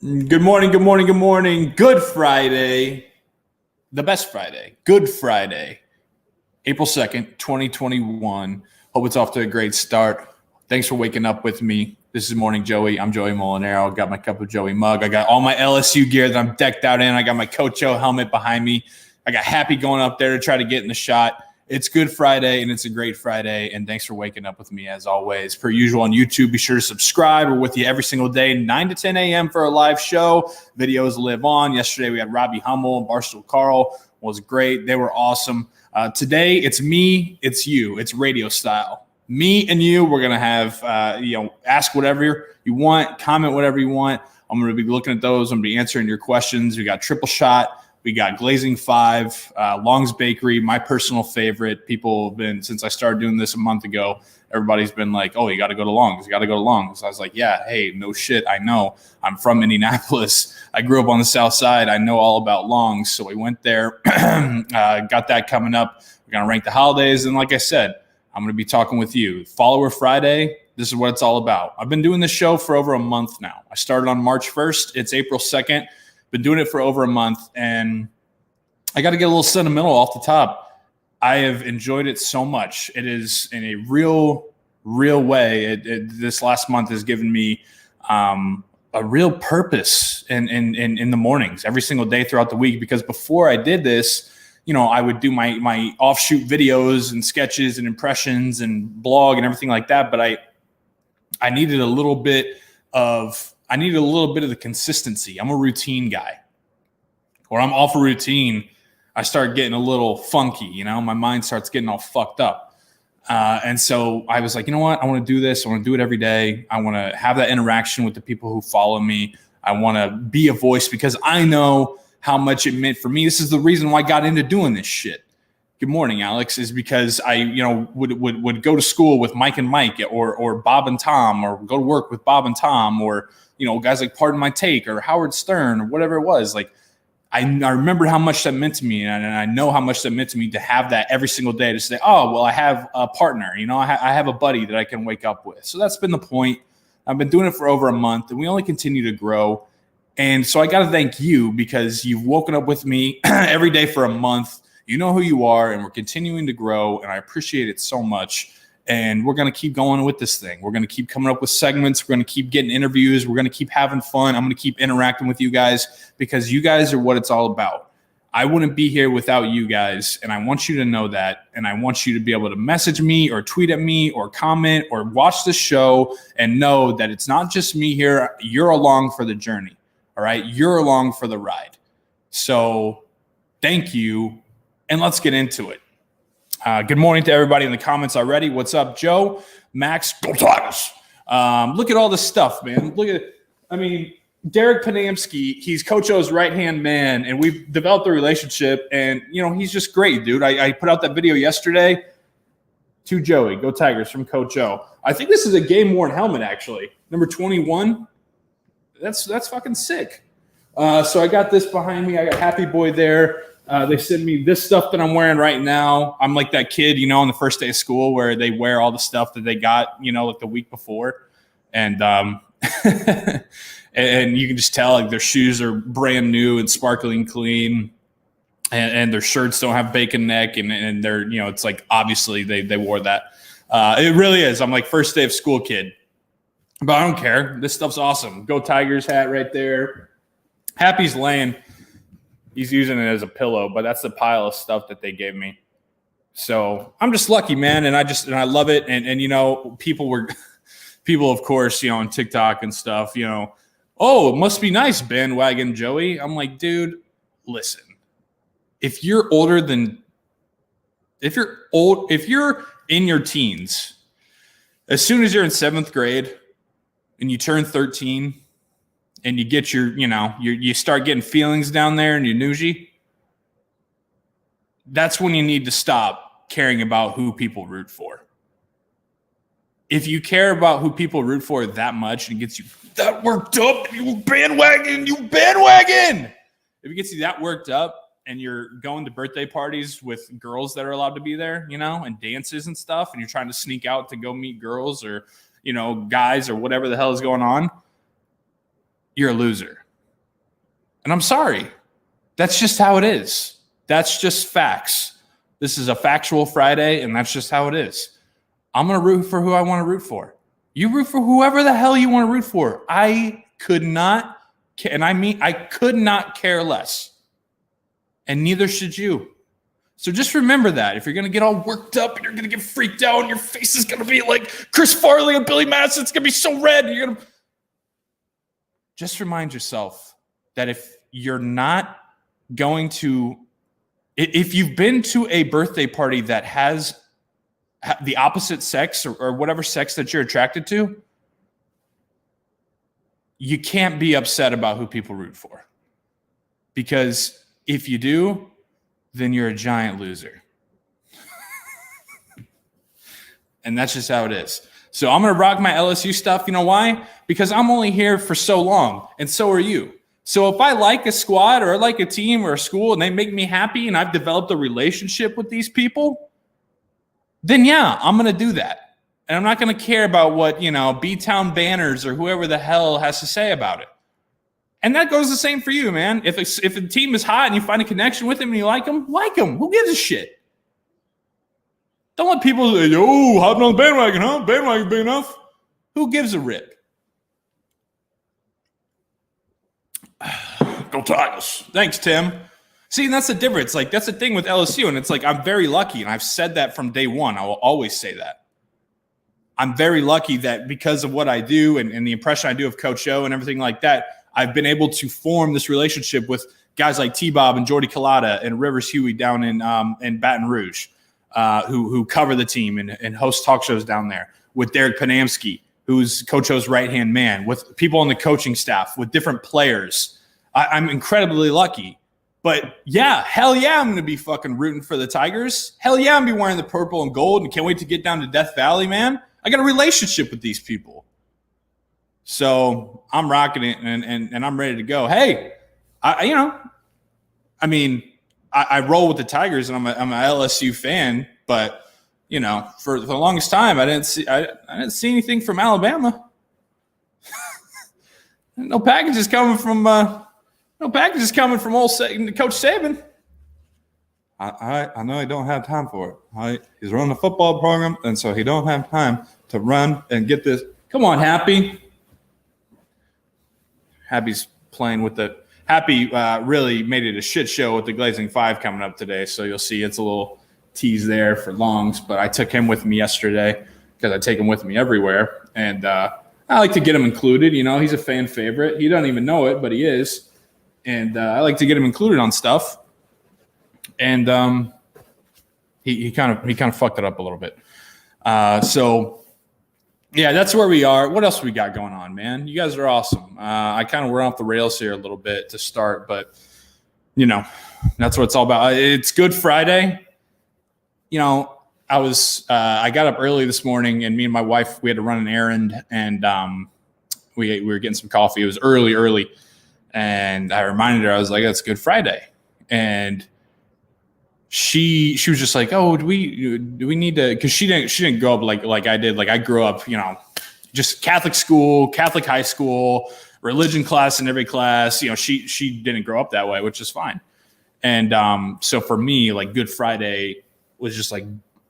Good morning, good morning, good morning. Good Friday. The best Friday. Good Friday. April 2nd, 2021. Hope it's off to a great start. Thanks for waking up with me. This is Morning Joey. I'm Joey Molinaro. Got my cup of Joey mug. I got all my LSU gear that I'm decked out in. I got my Coach O helmet behind me. I got Happy going up there to try to get in the shot. It's Good Friday, and it's a great Friday, and thanks for waking up with me as always. Per usual on YouTube, be sure to subscribe. We're with you every single day, 9 to 10 a.m. for a live show. Videos live on. Yesterday, we had Robbie Hummel and Barstool Carl. Was great. They were awesome. Today, it's me, it's you. It's radio style. Me and you, we're going to have, ask whatever you want, comment whatever you want. I'm going to be looking at those. I'm going to be answering your questions. We got Triple Shot. We got Glazing 5, Long's Bakery, my personal favorite. People have been, since I started doing this a month ago, everybody's been like, oh, you got to go to Long's. You got to go to Long's. I was like, yeah, hey, no shit. I know. I'm from Indianapolis. I grew up on the south side. I know all about Long's. So we went there, got that coming up. We're going to rank the holidays. And like I said, I'm going to be talking with you. Follower Friday, this is what it's all about. I've been doing this show for over a month now. I started on March 1st. It's April 2nd. Been doing it for over a month, and I got to get a little sentimental off the top. I have enjoyed it so much. It is in a real way. This last month has given me a real purpose in the mornings, every single day throughout the week. Because before I did this, I would do my offshoot videos and sketches and impressions and blog and everything like that. But I needed a little bit of the consistency. I'm a routine guy. When I'm off a routine, I start getting a little funky, my mind starts getting all fucked up. And so I was like, you know what? I want to do this. I want to do it every day. I want to have that interaction with the people who follow me. I want to be a voice because I know how much it meant for me. This is the reason why I got into doing this shit. Good morning, Alex, is because I, would go to school with Mike and Mike or Bob and Tom, or go to work with Bob and Tom, or, guys like Pardon My Take or Howard Stern or whatever it was. Like, I remember how much that meant to me, and I know how much that meant to me to have that every single day to say, oh, well, I have a partner, I have a buddy that I can wake up with. So that's been the point. I've been doing it for over a month, and we only continue to grow. And so I got to thank you because you've woken up with me every day for a month. You know who you are, and we're continuing to grow, and I appreciate it so much. And we're going to keep going with this thing. We're going to keep coming up with segments. We're going to keep getting interviews. We're going to keep having fun. I'm going to keep interacting with you guys because you guys are what it's all about. I wouldn't be here without you guys, and I want you to know that, and I want you to be able to message me or tweet at me or comment or watch the show and know that it's not just me here. You're along for the journey, all right? You're along for the ride. So thank you, and let's get into it. Good morning to everybody in the comments already. What's up, Joe? Max, go Tigers. Look at all this stuff, man. Look at it. Derek Panamsky, he's Coach O's right-hand man, and we've developed a relationship, and, he's just great, dude. I put out that video yesterday to Joey, go Tigers, from Coach O. I think this is a game-worn helmet, actually. Number 21. That's fucking sick. So I got this behind me. I got Happy Boy there. They send me this stuff that I'm wearing right now. I'm like that kid, on the first day of school where they wear all the stuff that they got, like the week before. And and you can just tell like their shoes are brand new and sparkling clean. And their shirts don't have bacon neck. And they're, it's like obviously they wore that. It really is. I'm like first day of school kid. But I don't care. This stuff's awesome. Go Tigers hat right there. Happy's laying. He's using it as a pillow, but that's the pile of stuff that they gave me. So I'm just lucky, man. And I love it. And people, of course, on TikTok and stuff, oh, it must be nice, bandwagon Joey. I'm like, dude, listen, if you're in your teens, as soon as you're in 7th grade and you turn 13, and you get you start getting feelings down there in your noogie, that's when you need to stop caring about who people root for. If you care about who people root for that much and it gets you that worked up, you bandwagon. If it gets you that worked up and you're going to birthday parties with girls that are allowed to be there, and dances and stuff, and you're trying to sneak out to go meet girls or, guys or whatever the hell is going on, you're a loser. And I'm sorry. That's just how it is. That's just facts. This is a factual Friday, and that's just how it is. I'm going to root for who I want to root for. You root for whoever the hell you want to root for. I could not, and I mean, I could not care less. And neither should you. So just remember that. If you're going to get all worked up and you're going to get freaked out and your face is going to be like Chris Farley and Billy Madison, it's going to be so red. And you're going to just remind yourself that if you're not going to, if you've been to a birthday party that has the opposite sex or whatever sex that you're attracted to, you can't be upset about who people root for. Because if you do, then you're a giant loser. And that's just how it is. So I'm going to rock my LSU stuff. You know why? Because I'm only here for so long, and so are you. So if I like a squad or I like a team or a school and they make me happy and I've developed a relationship with these people, then yeah, I'm going to do that. And I'm not going to care about what, B-Town Banners or whoever the hell has to say about it. And that goes the same for you, man. If a team is hot and you find a connection with them and you like them. Who gives a shit? Don't let people say, "Oh, hopping on the bandwagon, huh? Bandwagon big enough." Who gives a rip? Go Tigers. Thanks, Tim. See, and that's the difference. Like, that's the thing with LSU. And it's like, I'm very lucky. And I've said that from day one. I will always say that. I'm very lucky that because of what I do and the impression I do of Coach O and everything like that, I've been able to form this relationship with guys like T-Bob and Jordy Collada and Rivers Huey down in Baton Rouge, who cover the team and host talk shows down there, with Derek Panamsky, who's Coach O's right-hand man, with people on the coaching staff, with different players. I'm incredibly lucky. But yeah, hell yeah, I'm going to be fucking rooting for the Tigers. Hell yeah, I'm going to be wearing the purple and gold and can't wait to get down to Death Valley, man. I got a relationship with these people. So I'm rocking it and I'm ready to go. Hey, I roll with the Tigers and I'm a LSU fan, but for the longest time I didn't see anything from Alabama. No packages coming from old Coach Saban. I know he don't have time for it. He's running a football program, and so he don't have time to run and get this. Come on, Happy. Happy's playing with the Happy. Really made it a shit show with the Glazing 5 coming up today. So you'll see it's a little tease there for Longs. But I took him with me yesterday because I take him with me everywhere, and I like to get him included. He's a fan favorite. He doesn't even know it, but he is, and I like to get him included on stuff. And he kind of fucked it up a little bit. So. Yeah, that's where we are. What else we got going on, man? You guys are awesome. I kind of went off the rails here a little bit to start, but, that's what it's all about. It's Good Friday. I got up early this morning, and me and my wife, we had to run an errand, and we were getting some coffee. It was early, and I reminded her, I was like, it's Good Friday. And she was just like, oh, do we need to, because she didn't grow up like I did. Like, I grew up, just Catholic school, Catholic high school, religion class in every class. She didn't grow up that way, which is fine. And so for me, like, Good Friday was just like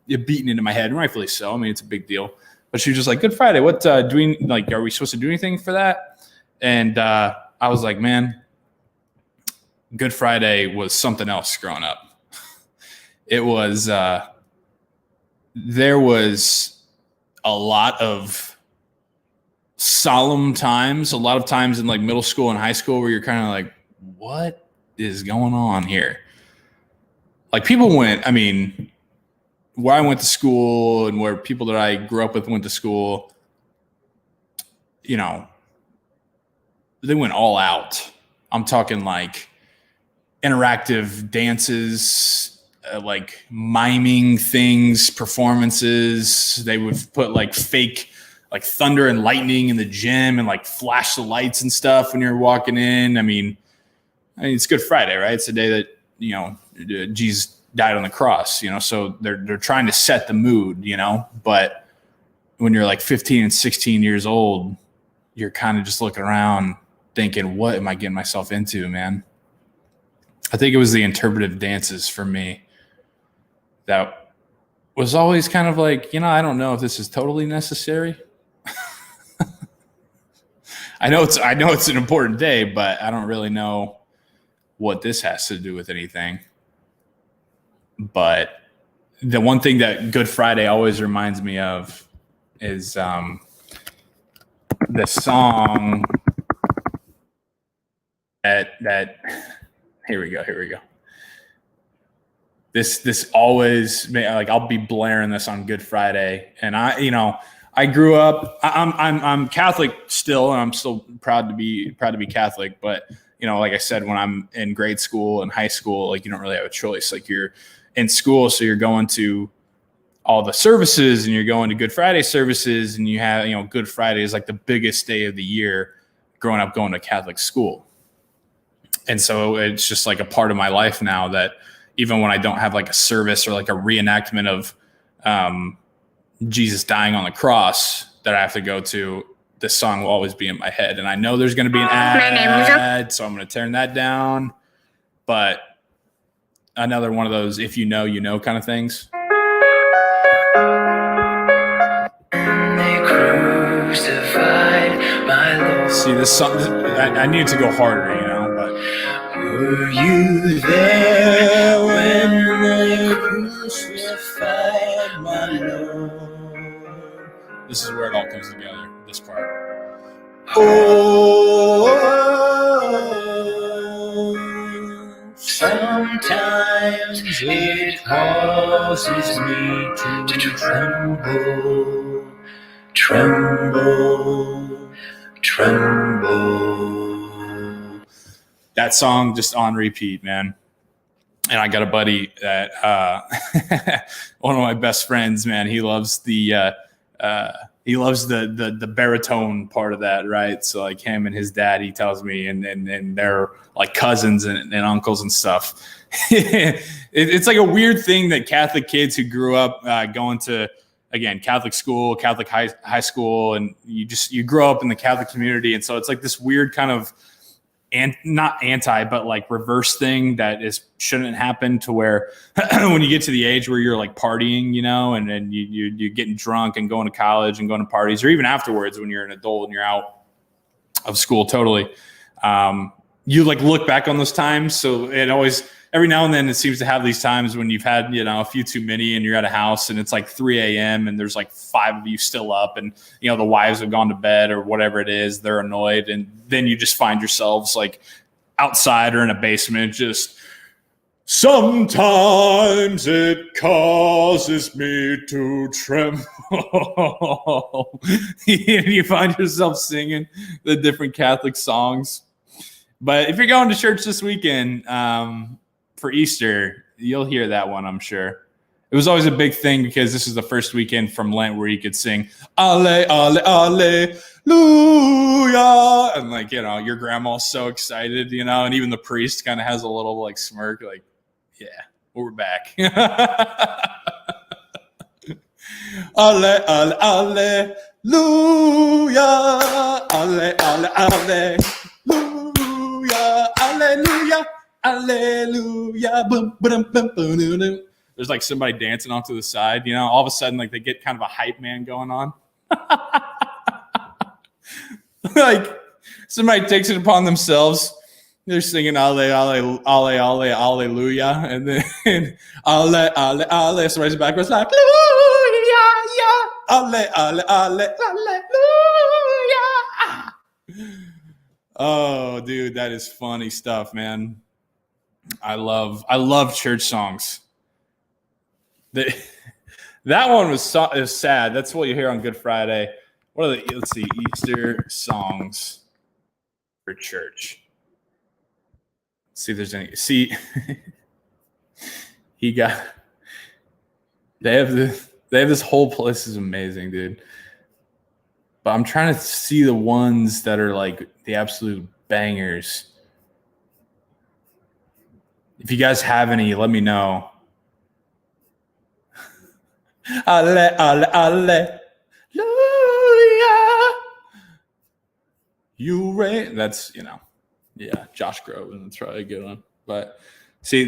beaten into my head, and rightfully so. I mean, it's a big deal. But she was just like, Good Friday, what do we like? Are we supposed to do anything for that? And I was like, man, Good Friday was something else growing up. It was, there was a lot of solemn times, a lot of times in like middle school and high school where you're kind of like, what is going on here? Like, people where I went to school and where people that I grew up with went to school, they went all out. I'm talking like interactive dances, like miming things, performances. They would put like fake like thunder and lightning in the gym and like flash the lights and stuff when you're walking in. I mean, it's Good Friday, right? It's the day that, Jesus died on the cross, so they're trying to set the mood, but when you're like 15 and 16 years old, you're kind of just looking around thinking, what am I getting myself into, man? I think it was the interpretive dances for me that was always kind of like, I don't know if this is totally necessary. I know it's an important day, but I don't really know what this has to do with anything. But the one thing that Good Friday always reminds me of is the song that here we go. This always, like, I'll be blaring this on Good Friday, and I grew up. I'm Catholic still, and I'm still proud to be Catholic. But like I said, when I'm in grade school and high school, like, you don't really have a choice. Like, you're in school, so you're going to all the services, and you're going to Good Friday services, and you have Good Friday is like the biggest day of the year. Growing up, going to Catholic school, and so it's just like a part of my life now that even when I don't have like a service or like a reenactment of Jesus dying on the cross that I have to go to, this song will always be in my head. And I know there's going to be an ad, so I'm going to turn that down. But another one of those, if you know, kind of things. They crucified my Lord. See, this song, I need to go harder, but were you there when they crucified my Lord? This is where it all comes together, this part. Oh, sometimes it causes me to tremble. That song just on repeat, man. And I got a buddy that one of my best friends, man. He loves the baritone part of that, right? So like him and his dad, he tells me, and they're like cousins and uncles and stuff. It's like a weird thing that Catholic kids who grew up going to, again, Catholic school, Catholic high school, and you grow up in the Catholic community, and so it's like this weird kind of not anti, but like reverse thing that shouldn't happen, to where when you get to the age where you're like partying, and you're getting drunk and going to college and going to parties, or even afterwards when you're an adult and you're out of school totally, you like look back on those times. So it always, every now and then, it seems to have these times when you've had, a few too many, and you're at a house and it's like 3 a.m. and there's like 5 of you still up, and, the wives have gone to bed or whatever it is, they're annoyed. And then you just find yourselves like outside or in a basement, just sometimes it causes me to tremble. You find yourself singing the different Catholic songs. But if you're going to church this weekend, for Easter, you'll hear that one, I'm sure. It was always a big thing because this is the first weekend from Lent where you could sing "Ale, Ale, Alleluia," and like, your grandma's so excited, and even the priest kind of has a little like smirk, like, yeah, we're back. Ale, Ale, Alleluia, Ale, Ale, Alleluia, Alleluia. Hallelujah. Boom, boom, boom, boom, boom. There's like somebody dancing off to the side, all of a sudden, like they get kind of a hype man going on. Like somebody takes it upon themselves. They're singing Ale, Ale, Ale, Ale, Alleluia. And then Ale, Ale, Ale. Somebody's backwards like, Hallelujah. Ale, Ale, Ale, Alleluia. Oh, dude, that is funny stuff, man. I love church songs. That one was sad. That's what you hear on Good Friday. What are let's see, Easter songs for church. Let's see if there's any. See, they have this whole place is amazing, dude. But I'm trying to see the ones that are like the absolute bangers. If you guys have any, let me know. Ale, ale, alleluia. That's, yeah, Josh Groban. That's probably a good one. But see,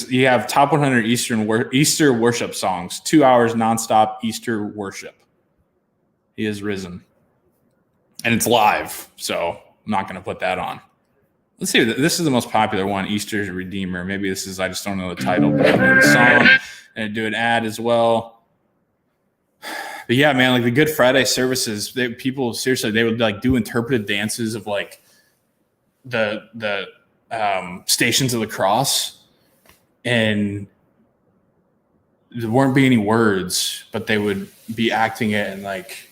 you have top 100 Easter worship songs, 2 hours nonstop Easter worship. He is risen. And it's live, so I'm not going to put that on. Let's see. This is the most popular one, Easter's Redeemer. Maybe this is, I just don't know the title, but I'll do the song and do an ad as well. But yeah, man, like the Good Friday services, people seriously, they would like do interpretive dances of like the Stations of the Cross, and there weren't be any words, but they would be acting it, and like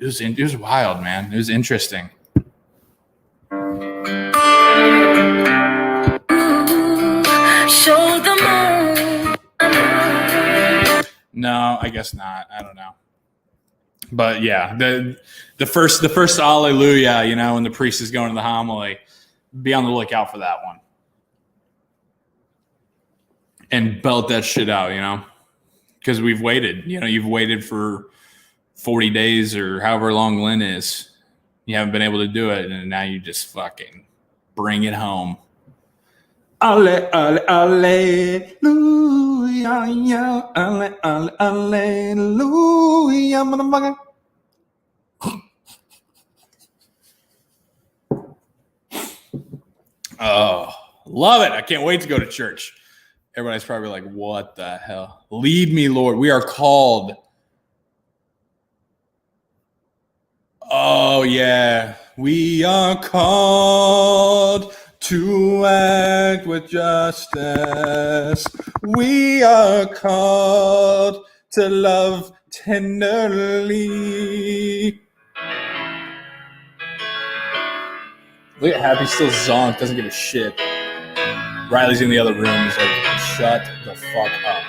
it was wild, man. It was interesting. Show the moon. No, I guess not. I don't know. But yeah, the first Alleluia, when the priest is going to the homily, be on the lookout for that one. And belt that shit out, because we've waited. You've waited for 40 days or however long Lent is. You haven't been able to do it, and now you just fucking bring it home. Alleluia, alleluia, motherfucker. Oh, love it. I can't wait to go to church. Everybody's probably like, what the hell? Lead me, Lord. We are called. Oh, yeah. We are called to act with justice. We are called to love tenderly. Look at Happy still zonked, doesn't give a shit. Riley's in the other room. He's like, shut the fuck up.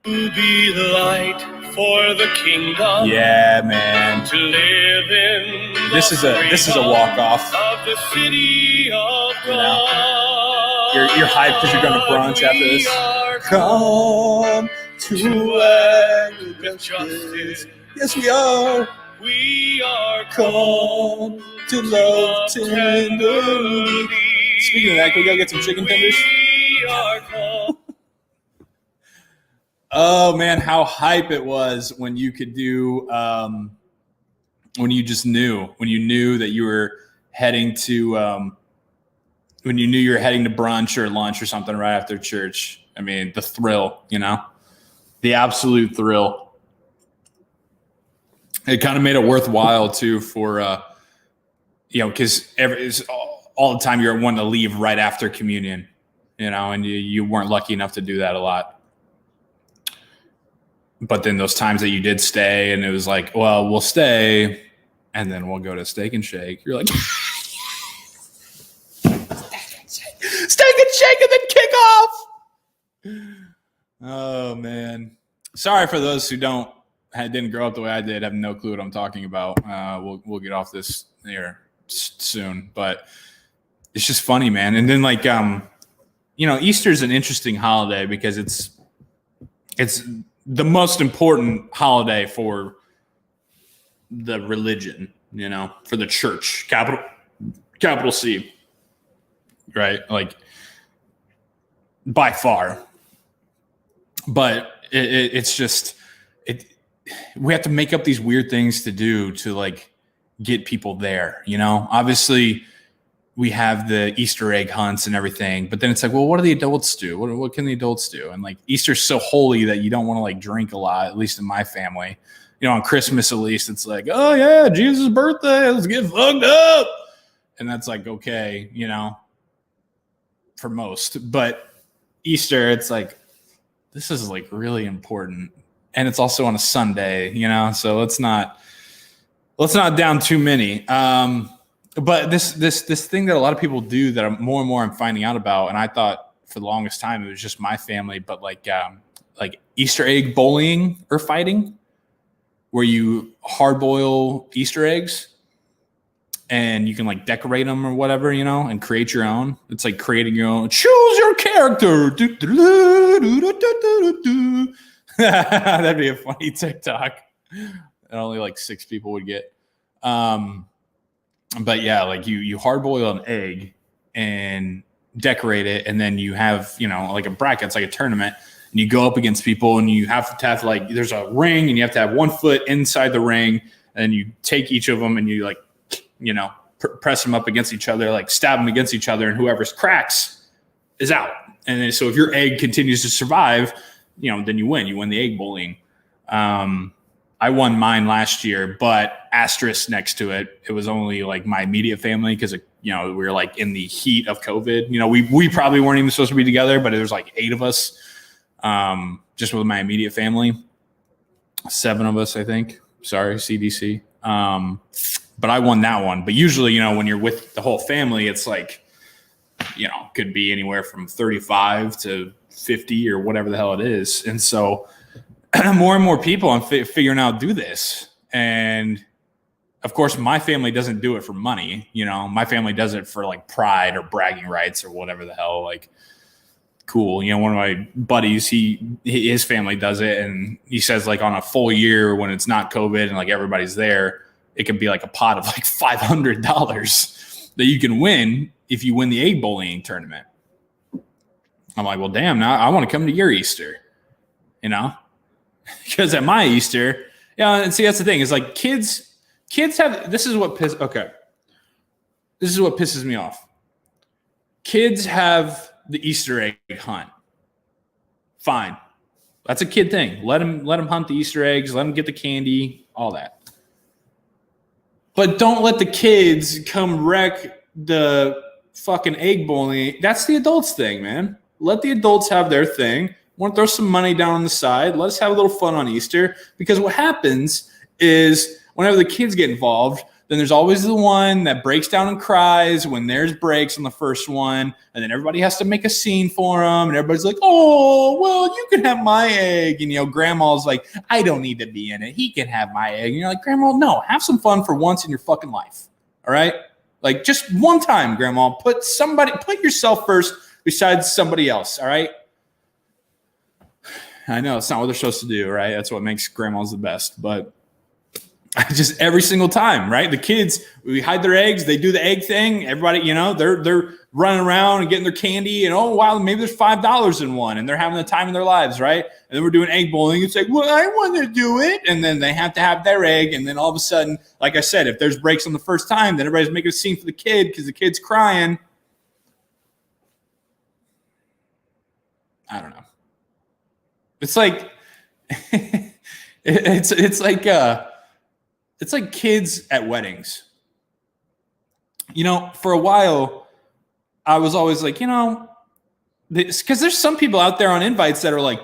To be the light for the kingdom. Yeah, man. To live in this is a walk off. Of the city of God. You're hyped because you're going to brunch after this. Come to act with justice. Yes, we are. We are called to love tenderly. Speaking of that, can we go get some chicken tenders? We are called. Oh man, how hype it was when you could do, when you knew that you were heading to, when you knew you were heading to brunch or lunch or something right after church. I mean, the thrill, the absolute thrill. It kind of made it worthwhile too for, because all the time you're wanting to leave right after communion, and you weren't lucky enough to do that a lot. But then those times that you did stay and it was like, well, we'll stay and then we'll go to Steak and Shake. You're like, Steak and Shake and then kick off. Oh, man. Sorry for those who didn't grow up the way I did, have no clue what I'm talking about. We'll get off this here soon, but it's just funny, man. And then like, Easter's an interesting holiday because it's the most important holiday for the religion, for the church, capital C, right? Like by far. But it's just, we have to make up these weird things to do to like get people there, obviously we have the Easter egg hunts and everything, but then it's like, well, what do the adults do? What can the adults do? And like Easter's so holy that you don't want to like drink a lot, at least in my family. On Christmas at least, it's like, oh yeah, Jesus' birthday, let's get fucked up. And that's like, okay, for most. But Easter, it's like, this is like really important. And it's also on a Sunday, so let's not down too many. But this thing that a lot of people do that more and more I'm finding out about, and I thought for the longest time it was just my family, but like Easter egg bullying or fighting, where you hard boil Easter eggs and you can like decorate them or whatever, and create your own. It's like creating your own. Choose your character. That'd be a funny TikTok that only like 6 people would get. But yeah, like you hard boil an egg and decorate it, and then you have, like a bracket. It's like a tournament, and you go up against people, and you have to have like, there's a ring, and you have to have 1 foot inside the ring, and you take each of them and you like, press them up against each other, like stab them against each other, and whoever's cracks is out. And then, so if your egg continues to survive, then you win. You win the egg bowling. I won mine last year, but asterisk next to it, it was only like my immediate family because, we were like in the heat of COVID. We probably weren't even supposed to be together, but there was like 8 of us, just with my immediate family. 7 of us, I think. Sorry, CDC. But I won that one. But usually, when you're with the whole family, it's like, could be anywhere from 35 to 50 or whatever the hell it is. And so more and more people I'm figuring out do this. And of course, my family doesn't do it for money. My family does it for like pride or bragging rights or whatever the hell. Like, cool. One of my buddies, his family does it, and he says like on a full year when it's not COVID and like everybody's there, it can be like a pot of like $500 that you can win if you win the egg bowling tournament. I'm like, well, damn, now I want to come to your Easter, because at my Easter, and see, that's the thing is like kids have, this is what pisses me off. Kids have the Easter egg hunt. Fine. That's a kid thing. Let them hunt the Easter eggs, let them get the candy, all that. But don't let the kids come wreck the fucking egg bowling. That's the adults thing, man. Let the adults have their thing. Want to throw some money down on the side. Let us have a little fun on Easter. Because what happens is whenever the kids get involved, then there's always the one that breaks down and cries when theirs breaks on the first one. And then everybody has to make a scene for them. And everybody's like, oh, well, you can have my egg. And, grandma's like, I don't need to be in it. He can have my egg. And you're like, Grandma, no, have some fun for once in your fucking life. All right? Like just one time, Grandma, put yourself first besides somebody else. All right? I know it's not what they're supposed to do, right? That's what makes grandmas the best. But just every single time, right? The kids, we hide their eggs. They do the egg thing. Everybody, they're running around and getting their candy. And, oh, wow, maybe there's $5 in one. And they're having the time of their lives, right? And then we're doing egg bowling. It's like, well, I want to do it. And then they have to have their egg. And then all of a sudden, like I said, if there's breaks on the first time, then everybody's making a scene for the kid because the kid's crying. I don't know. It's like it's like kids at weddings. For a while, I was always like, because there's some people out there on invites that are like,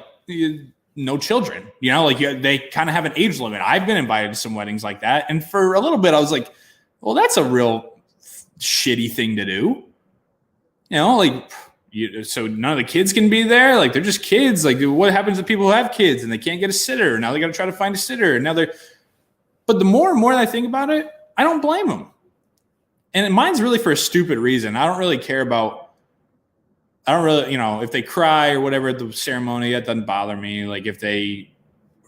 no children, they kind of have an age limit. I've been invited to some weddings like that. And for a little bit, I was like, well, that's a real shitty thing to do. So none of the kids can be there. Like, they're just kids. Like, what happens to people who have kids and they can't get a sitter? Now they got to try to find a sitter. But the more and more that I think about it, I don't blame them. And mine's really for a stupid reason. I don't really care about, if they cry or whatever at the ceremony, that doesn't bother me. Like if they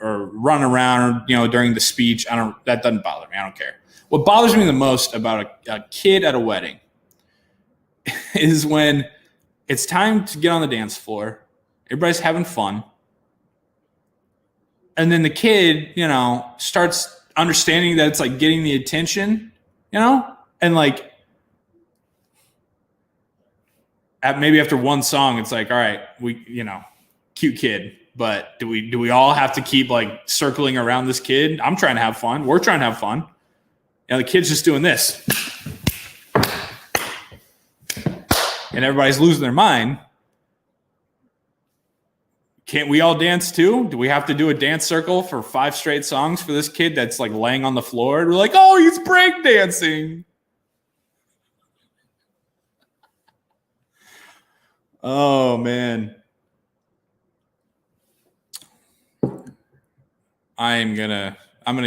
or run around, during the speech, that doesn't bother me. I don't care. What bothers me the most about a kid at a wedding is when it's time to get on the dance floor. Everybody's having fun. And then the kid, starts understanding that it's like getting the attention, and like maybe after one song, it's like, all right, we, cute kid, but do we all have to keep like circling around this kid? I'm trying to have fun. We're trying to have fun. The kid's just doing this. And everybody's losing their mind. Can't we all dance too? Do we have to do a dance circle for 5 straight songs for this kid that's like laying on the floor? We're like, oh, he's break dancing. Oh man. I'm gonna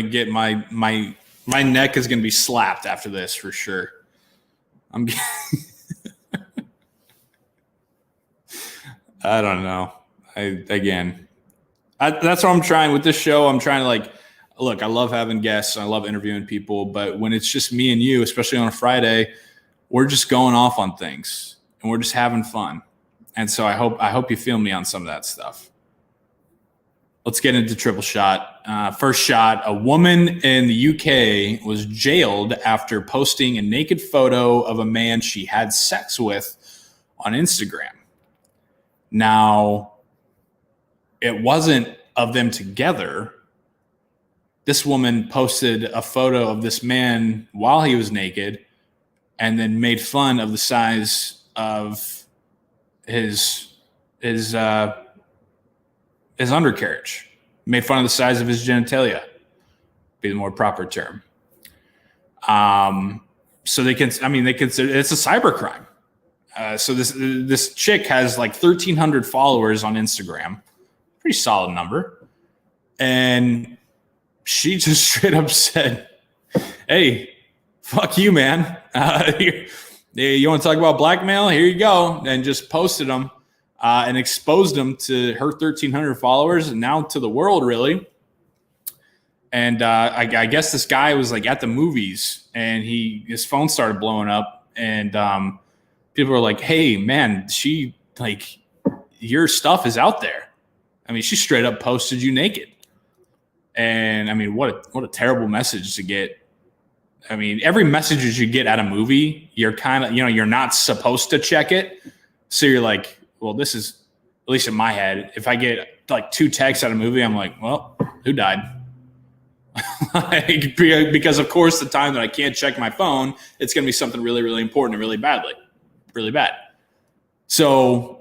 get my neck is gonna be slapped after this for sure. I don't know. That's what I'm trying with this show. I'm trying to look, I love having guests. I love interviewing people. But when it's just me and you, especially on a Friday, we're just going off on things and we're just having fun. And so I hope you feel me on some of that stuff. Let's get into triple shot. First shot, a woman in the UK was jailed after posting a naked photo of a man she had sex with on Instagram. Now, it wasn't of them together. This woman posted a photo of this man while he was naked and then made fun of the size of his undercarriage, made fun of the size of his genitalia, be the more proper term. So they consider it's a cybercrime. So this chick has like 1,300 followers on Instagram, pretty solid number, and she just straight up said, "Hey, fuck you, man. You want to talk about blackmail? Here you go," and just posted them. And exposed them to her 1,300 followers and now to the world, really. And I guess this guy was like at the movies and his phone started blowing up and people were like, "Hey, man, your stuff is out there." I mean, she straight up posted you naked. And I mean, what a terrible message to get. I mean, every message that you get at a movie, you're kind of, you're not supposed to check it. So you're like, well, this is, at least in my head, if I get like 2 texts at a movie, I'm like, well, who died? Because, of course, the time that I can't check my phone, it's going to be something really, really important and really bad. So,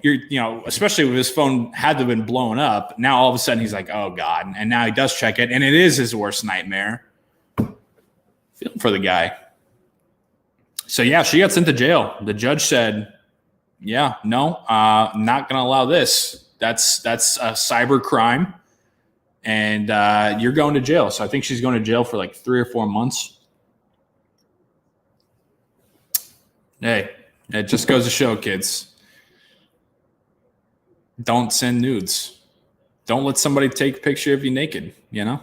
especially with his phone had to have been blown up, now all of a sudden he's like, oh, God. And now he does check it, and it is his worst nightmare. Feeling for the guy. So, yeah, she got sent to jail. The judge said, yeah, no, not going to allow this. That's a cyber crime, and you're going to jail. So I think she's going to jail for like 3 or 4 months. Hey, it just goes to show, kids, don't send nudes. Don't let somebody take a picture of you naked, That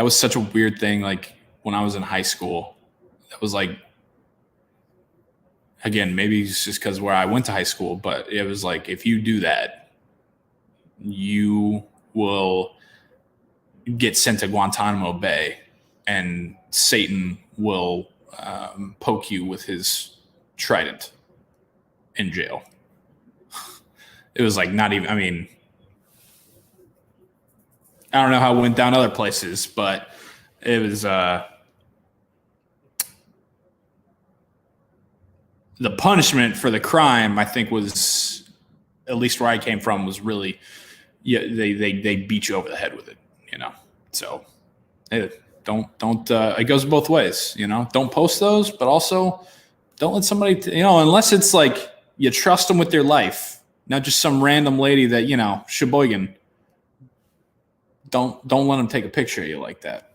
was such a weird thing, like when I was in high school. That was like, again, maybe it's just because where I went to high school, but it was like, if you do that, you will get sent to Guantanamo Bay and Satan will poke you with his trident in jail. It was like not even, I mean, I don't know how it went down other places, but it was, the punishment for the crime, I think, was, at least where I came from, was really, they beat you over the head with it, So, don't. It goes both ways, Don't post those, but also don't let somebody, unless it's like you trust them with their life, not just some random lady that Sheboygan. Don't let them take a picture of you like that.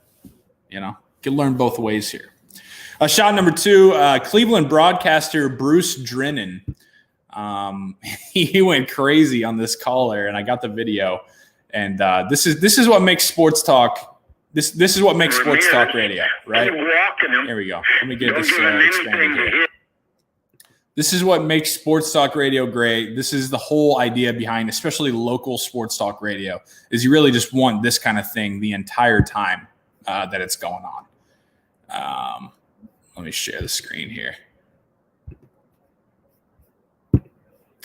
You can learn both ways here. Shot number 2, Cleveland broadcaster Bruce Drennan. He went crazy on this caller, and I got the video. And this is what makes sports talk. This is what makes sports talk radio, right? Here we go. Let me get this expanded here. This is what makes sports talk radio great. This is the whole idea behind, especially local sports talk radio, is you really just want this kind of thing the entire time that it's going on. Let me share the screen here.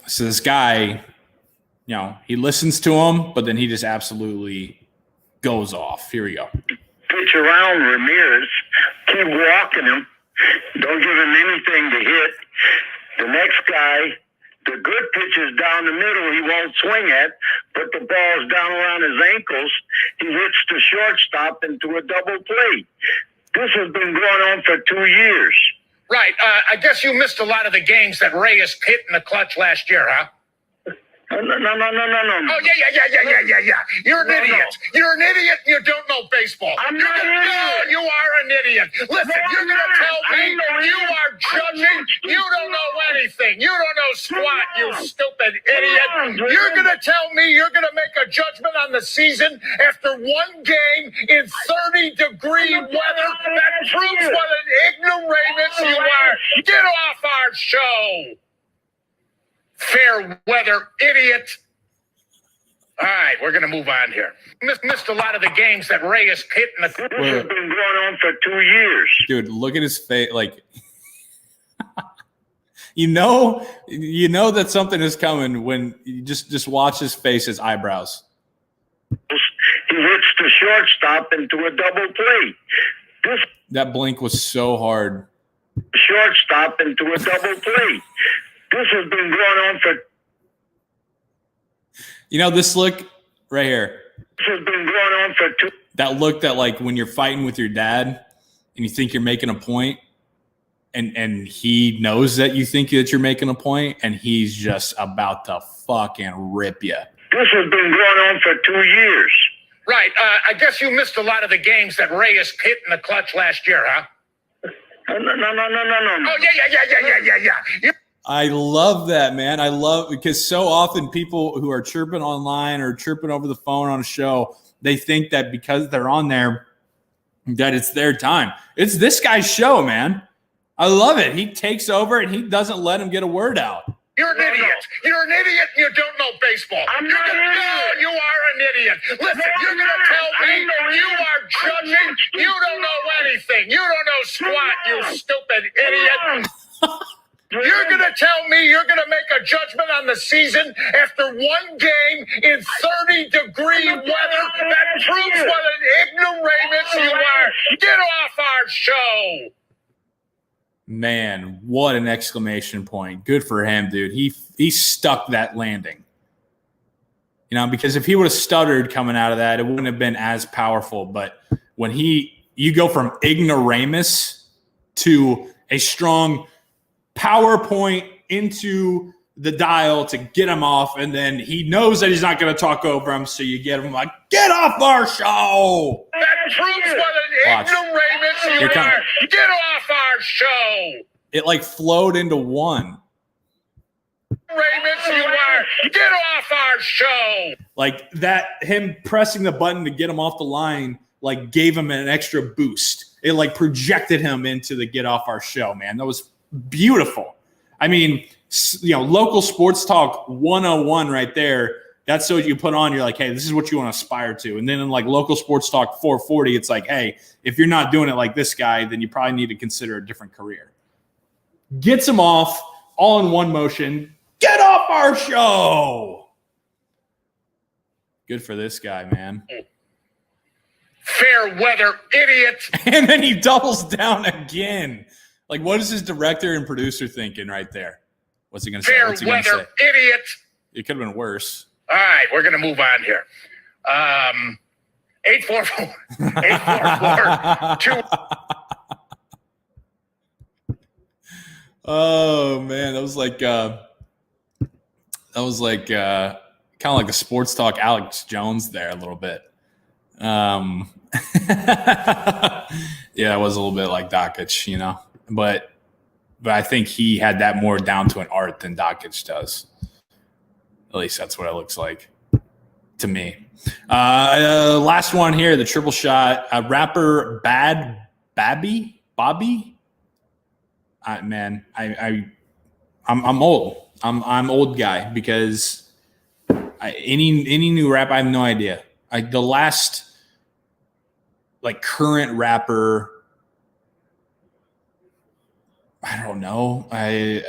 So this guy, he listens to him, but then he just absolutely goes off. Here we go. Pitch around Ramirez. Keep walking him. Don't give him anything to hit. The next guy, the good pitch is down the middle. He won't swing at, but the ball's down around his ankles. He hits the shortstop into a double play. This has been going on for 2 years. Right. I guess you missed a lot of the games that Reyes hit in the clutch last year, huh? No. Oh, yeah. You're an idiot. You're an idiot. You don't know baseball. I'm not an idiot. No, you are an idiot. Listen, you're going to tell me you are judging. You don't know anything. You don't know squat, you stupid idiot. You're going to tell me you're going to make a judgment on the season after one game in 30-degree weather? That proves what an ignoramus you are. Get off our show. Fair weather idiot. All right, we're going to move on here. Missed a lot of the games that Ray has hit in the... This has been going on for 2 years. Dude, look at his face. Like, you know that something is coming when you just watch his face, his eyebrows. He hits the shortstop into a double play. That blink was so hard. Shortstop into a double play. This has been going on for... You know, this look right here. This has been going on for 2... That look that, like, when you're fighting with your dad and you think you're making a point, and he knows that you think that you're making a point, and he's just about to fucking rip you. This has been going on for 2 years. Right. I guess you missed a lot of the games that Ray has hit in the clutch last year, huh? No. Oh, yeah. I love that, man. I love, because so often people who are chirping online or chirping over the phone on a show, they think that because they're on there, that it's their time. It's this guy's show, man. I love it. He takes over and he doesn't let him get a word out. You're an idiot. You're an idiot and you don't know baseball. I'm not an idiot. You are an idiot. Listen, you're going to tell me you are judging. You don't know anything. You don't know squat, you stupid idiot. You're going to tell me you're going to make a judgment on the season after one game in 30-degree weather? That proves what an ignoramus you are. Get off our show. Man, what an exclamation point. Good for him, dude. He stuck that landing. You know, because if he would have stuttered coming out of that, it wouldn't have been as powerful. But when you go from ignoramus to a strong PowerPoint into the dial to get him off, and then he knows that he's not going to talk over him, so you get him like, get off our show. That proves what an ignoramus you are. Get off our show. It like flowed into one. Ignoramus you are. Get off our show. Like that, him pressing the button to get him off the line, like gave him an extra boost. It like projected him into the get off our show, man. That was beautiful. I mean, you know, local sports talk 101 right there. That's what you put on. You're like, hey, this is what you want to aspire to. And then in like local sports talk 440, it's like, hey, if you're not doing it like this guy, then you probably need to consider a different career. Gets him off all in one motion. Get off our show. Good for this guy, man. Fair weather idiot. And then he doubles down again. Like, what is his director and producer thinking right there? What's he going to say? What's he going to say? Fair weather idiot. It could have been worse. All right, we're going to move on here. 844-2. Oh man, that was like kind of like a sports talk Alex Jones there a little bit. Yeah, it was a little bit like Dockich, you know. But I think he had that more down to an art than Dockich does. At least that's what it looks like to me. Last one here, the triple shot. Rapper Bobby. Man, I'm old. I'm old guy because any new rap, I have no idea. The last like current rapper, I don't know. I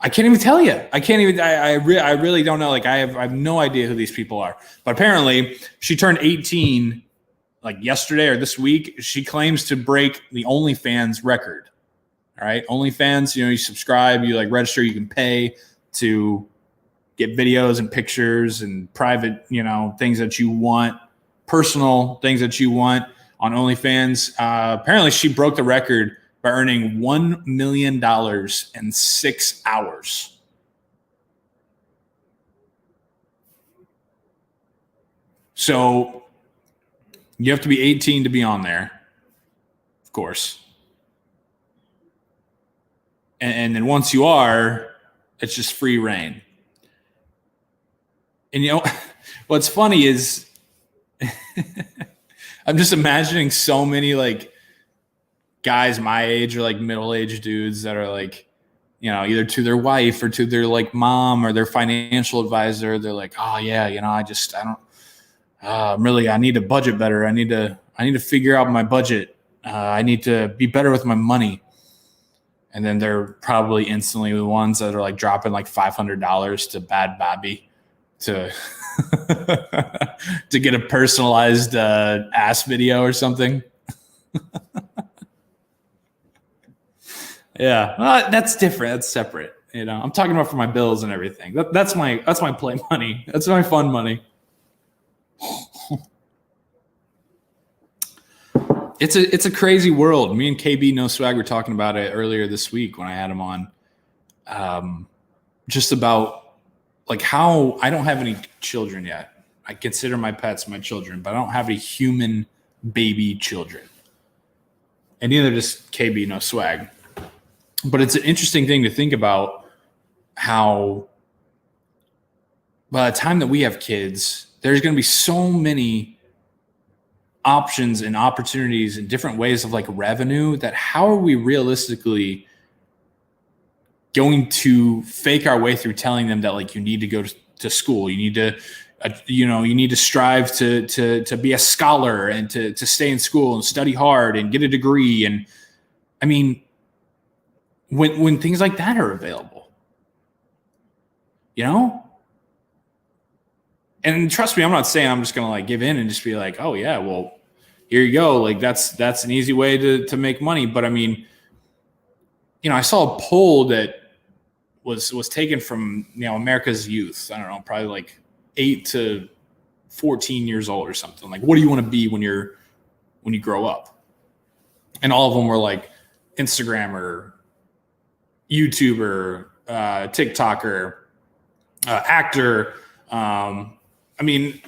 can't even tell you. I really don't know. Like I have no idea who these people are. But apparently she turned 18 like yesterday or this week. She claims to break the OnlyFans record. All right. OnlyFans, you know, you subscribe, you like register, you can pay to get videos and pictures and private, you know, things that you want, personal things that you want on OnlyFans. Apparently she broke the record by earning $1 million in 6 hours. So you have to be 18 to be on there, of course. And then once you are, It's just free reign. And you know, what's funny is I'm just imagining so many like guys my age or like middle-aged dudes that are like, you know, either to their wife or to their like mom or their financial advisor. They're like, oh yeah, you know, I need to budget better. I need to figure out my budget. I need to be better with my money. And then they're probably instantly the ones that are like dropping like $500 to Bad Bobby to to get a personalized ass video or something. Yeah, that's different. That's separate. You know, I'm talking about for my bills and everything. That's my play money. That's my fun money. It's a crazy world. Me and KB No Swag were talking about it earlier this week when I had him on. Just about like how I don't have any children yet. I consider my pets my children, but I don't have any human baby children. And neither does KB No Swag. But it's an interesting thing to think about how by the time that we have kids, there's going to be so many options and opportunities and different ways of like revenue that how are we realistically going to fake our way through telling them that like you need to go to school, you need to you need to strive to be a scholar and to stay in school and study hard and get a degree. And I mean, when things like that are available, you know? And trust me, I'm not saying I'm just going to like give in and just be like, oh yeah, well, here you go. Like that's an easy way to make money. But I mean, you know, I saw a poll that was taken from, you know, America's youth. I don't know, probably like 8 to 14 years old or something. Like, what do you want to be when you grow up? And all of them were like Instagrammer, YouTuber, TikToker, actor. I mean,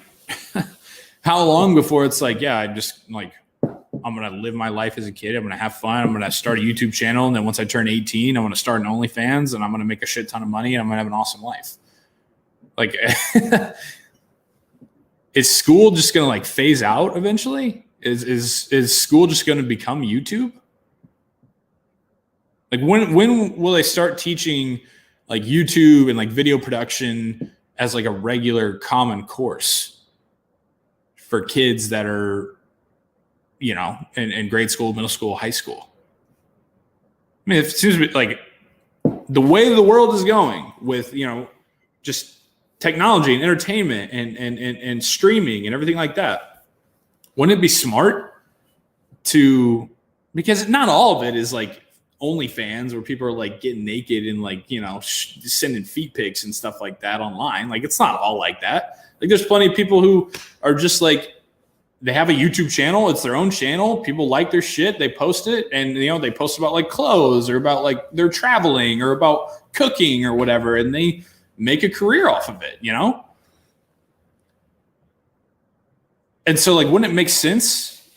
how long before it's like, yeah, I'm going to live my life as a kid. I'm going to have fun. I'm going to start a YouTube channel. And then once I turn 18, I'm going to start an OnlyFans and I'm going to make a shit ton of money and I'm going to have an awesome life. Like, is school just going to like phase out eventually? Is school just going to become YouTube? Like when will they start teaching like YouTube and like video production as like a regular common course for kids that are, you know, in grade school, middle school, high school? I mean, it seems like the way the world is going with, you know, just technology and entertainment and streaming and everything like that. Wouldn't it be smart to, because not all of it is like OnlyFans where people are like getting naked and like, you know, sending feet pics and stuff like that online. Like it's not all like that. Like there's plenty of people who are just like, they have a YouTube channel. It's their own channel. People like their shit. They post it and, you know, they post about like clothes or about like they're traveling or about cooking or whatever. And they make a career off of it, you know? And so like, wouldn't it make sense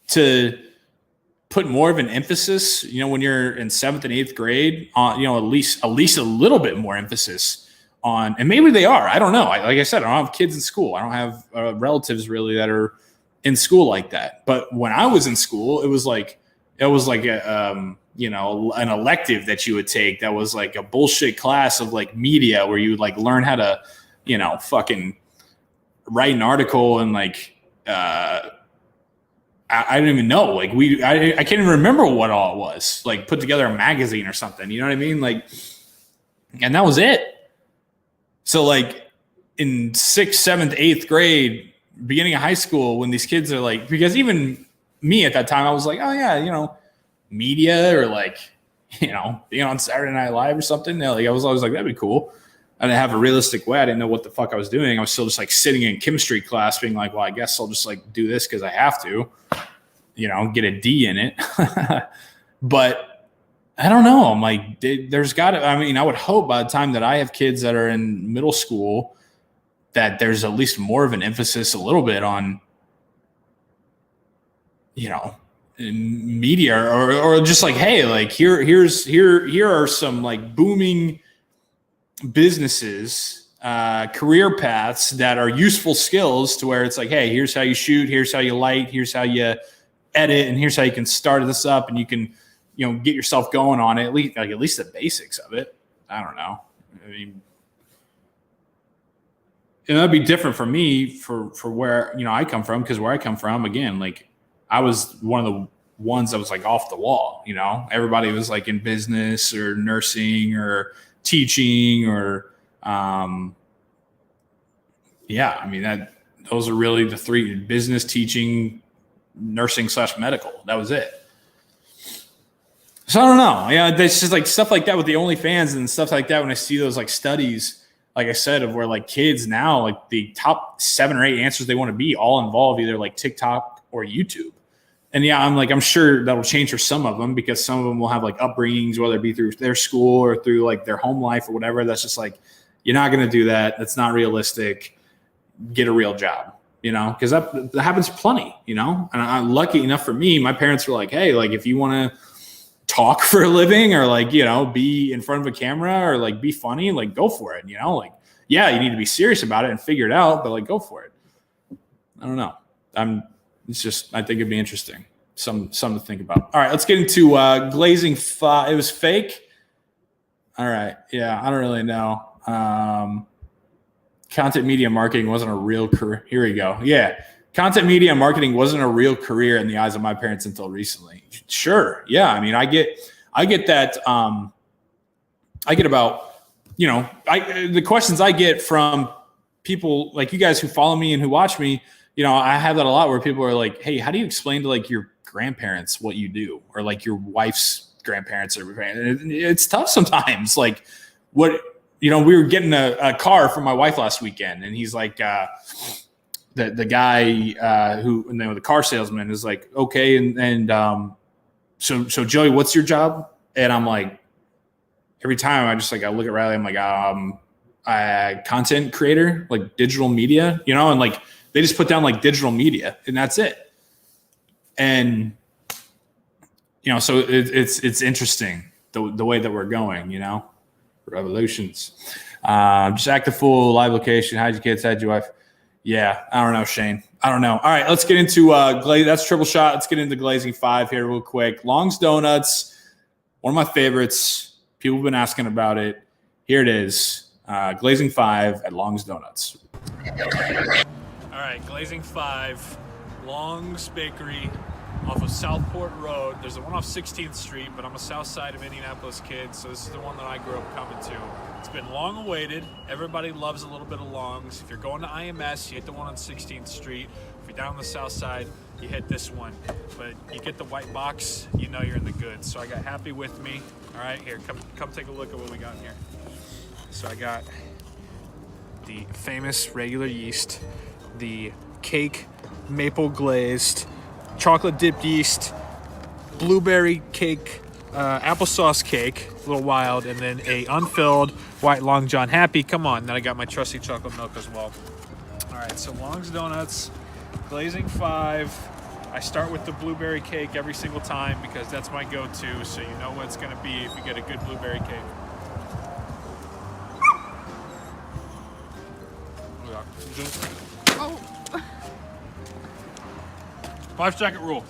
to put more of an emphasis, you know, when you're in 7th and 8th grade on, you know, at least a little bit more emphasis on, and maybe they are, I don't know. Like I said, I don't have kids in school. I don't have relatives really that are in school like that. But when I was in school, it was like a, you know, an elective that you would take that was like a bullshit class of like media where you would like learn how to, you know, fucking write an article and like, I don't even know. Like I can't even remember what all it was. Like put together a magazine or something. You know what I mean? Like, and that was it. So like in 6th, 7th, 8th grade, beginning of high school, when these kids are like, because even me at that time, I was like, oh yeah, you know, media or like, you know, being on Saturday Night Live or something. Like I was always like, that'd be cool. I didn't have a realistic way. I didn't know what the fuck I was doing. I was still just like sitting in chemistry class being like, well, I guess I'll just like do this because I have to, you know, get a D in it. But I don't know. I'm like, there's got to, I mean, I would hope by the time that I have kids that are in middle school that there's at least more of an emphasis a little bit on, you know, media or just like, hey, like here are some like booming businesses, career paths that are useful skills to where it's like, hey, here's how you shoot, here's how you light, here's how you edit, and here's how you can start this up, and you can, get yourself going on it, at least the basics of it. I don't know. I mean, and that'd be different for me for where, I come from, because where I come from, again, like I was one of the ones that was like off the wall, everybody was like in business or nursing or teaching or, those are really the three: business, teaching, nursing / medical. That was it. So I don't know. Yeah, there's just like stuff like that with the OnlyFans and stuff like that. When I see those like studies, like I said, of where like kids now, like the top 7 or 8 answers they want to be all involve either like TikTok or YouTube. And yeah, I'm sure that'll change for some of them, because some of them will have like upbringings, whether it be through their school or through like their home life or whatever. That's just like, you're not going to do that. That's not realistic. Get a real job, because that happens plenty, and I'm lucky enough for me. My parents were like, hey, like if you want to talk for a living or like, be in front of a camera or like be funny, like go for it. Like, yeah, you need to be serious about it and figure it out, but like go for it. I don't know. I think it'd be interesting. Something to think about. All right, let's get into Glazing 5. It was fake. All right. Yeah, I don't really know. Content media marketing wasn't a real career. Here we go. Yeah. Content media marketing wasn't a real career in the eyes of my parents until recently. Sure. Yeah. I mean, I get that. I get about, the questions I get from people like you guys who follow me and who watch me, I have that a lot where people are like, hey, how do you explain to like your grandparents what you do, or like your wife's grandparents or it's tough sometimes. Like what, we were getting a car for my wife last weekend, and he's like, the guy who, the car salesman is like, okay. So Joey, what's your job? And I'm like, every time I look at Riley, I'm like, content creator, like digital media, and like, they just put down like digital media and that's it. And, so it's interesting the way that we're going, revolutions. Just act a fool, live location, hide your kids, hide your wife. Yeah, I don't know, Shane. I don't know. All right, let's get into that's triple shot. Let's get into Glazing 5 here real quick. Long's Donuts, one of my favorites. People have been asking about it. Here it is. Glazing 5 at Long's Donuts. All right, Glazing 5, Long's Bakery off of Southport Road. There's the one off 16th Street, but I'm a south side of Indianapolis kid, so this is the one that I grew up coming to. It's been long awaited. Everybody loves a little bit of Long's. If you're going to IMS, you hit the one on 16th Street. If you're down on the south side, you hit this one. But you get the white box, you know you're in the goods. So I got Happy with me. All right, here, come take a look at what we got in here. So I got the famous regular yeast, the cake maple glazed, chocolate dipped yeast, blueberry cake, applesauce cake, a little wild, and then a unfilled white Long John Happy. Come on, then I got my trusty chocolate milk as well. All right, so Long's Donuts, Glazing 5. I start with the blueberry cake every single time because that's my go-to, so you know what it's gonna be if you get a good blueberry cake. Oh. 5-second rule.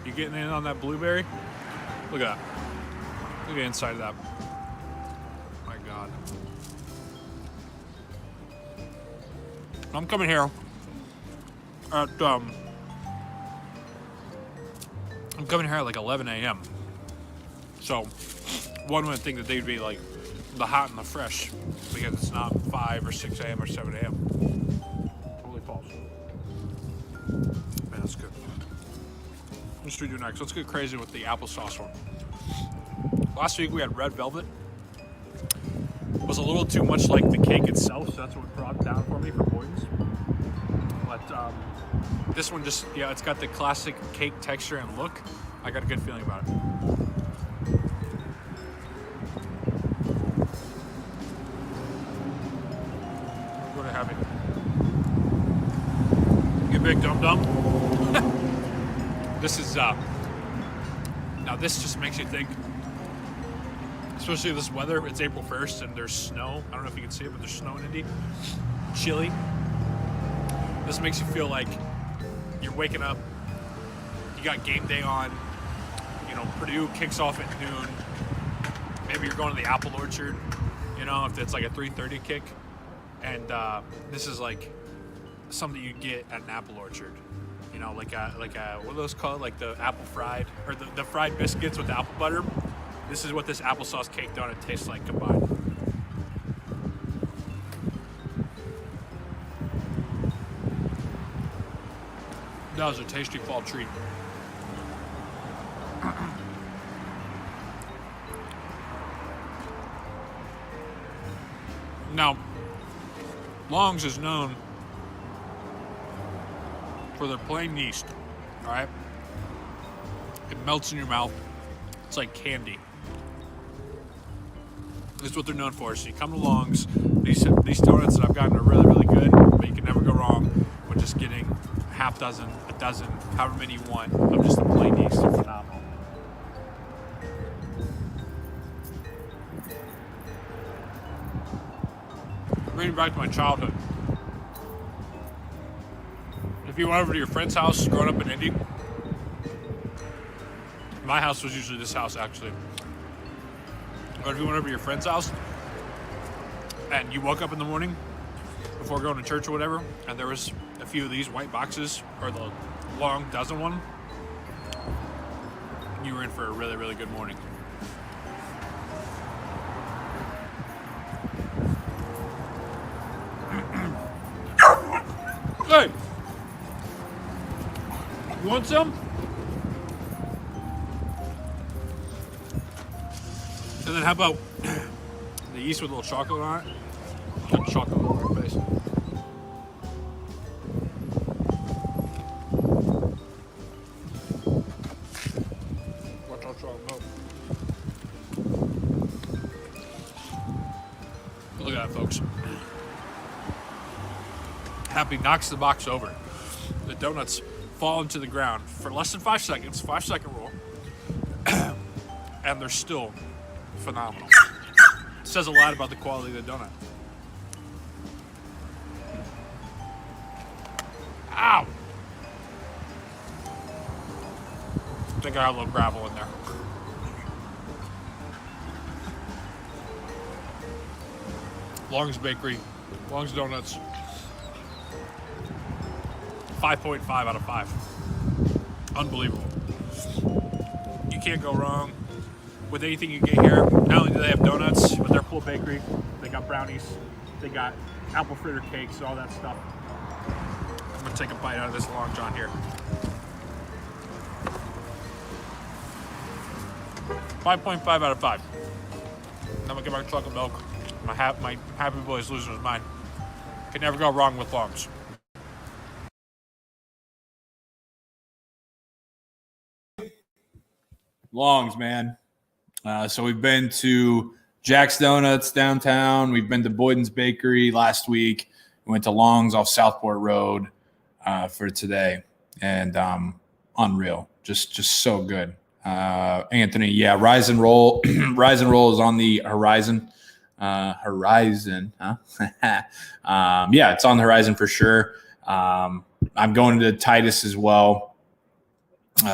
You getting in on that blueberry? Look at that. Look at the inside of that. My God. I'm coming here at like 11 a.m. So one would think that they'd be like the hot and the fresh because it's not 5 or 6 a.m. or 7 a.m. Totally false. Man, that's good. What should we do next? Let's get crazy with the applesauce one. Last week we had red velvet. It was a little too much like the cake itself, so that's what brought it down for me for Boyd's. But this one just, yeah, it's got the classic cake texture and look. I got a good feeling about it. What a happy. You big dum-dum. This is, now this just makes you think especially this weather. It's April 1st and there's snow. I don't know if you can see it, but there's snow in Indy. Chilly. This makes you feel like you're waking up. You got game day on. You know, Purdue kicks off at noon. Maybe you're going to the apple orchard. You know, if it's like a 3:30 kick. And this is like something you get at an apple orchard. You know, like a what are those called? Like the apple fried, or the fried biscuits with the apple butter. This is what this applesauce cake donut tastes like combined. That was a tasty fall treat. Now, Long's is known for their plain yeast, all right? It melts in your mouth. It's like candy. This is what they're known for. So you come to Long's, these donuts that I've gotten are really, really good, but you can never go wrong with just getting a half dozen, a dozen, however many you want of just the plain yeast. They're phenomenal. Bringing back to my childhood. If you went over to your friend's house growing up in Indy, my house was usually this house actually. But if you went over to your friend's house and you woke up in the morning before going to church or whatever, and there was a few of these white boxes or the long dozen one, you were in for a really, really good morning. Hey! You want some? And then how about the yeast with a little chocolate on it? Got chocolate all over my face. Watch out, chocolate. Look at that, folks. Happy knocks the box over. The donuts fall into the ground for less than 5 seconds, 5-second rule, and they're still phenomenal. It says a lot about the quality of the donut. Ow! I think I got a little gravel in there. Long's Bakery, Long's Donuts. 5.5 out of 5. Unbelievable. You can't go wrong with anything you get here. Not only do they have donuts, but they're full bakery. They got brownies. They got apple fritter cakes, all that stuff. I'm gonna take a bite out of this Long John here. 5.5 out of 5. I'm gonna get my chocolate milk. My happy boy is losing his mind. Can never go wrong with Longs. Longs, man. So we've been to Jack's Donuts downtown. We've been to Boyden's Bakery last week. We went to Longs off Southport Road for today, and unreal. Just so good. Anthony, yeah, Rise and Roll. Rise and Roll is on the horizon. Horizon, huh? Yeah, it's on the horizon for sure. I'm going to Titus as well.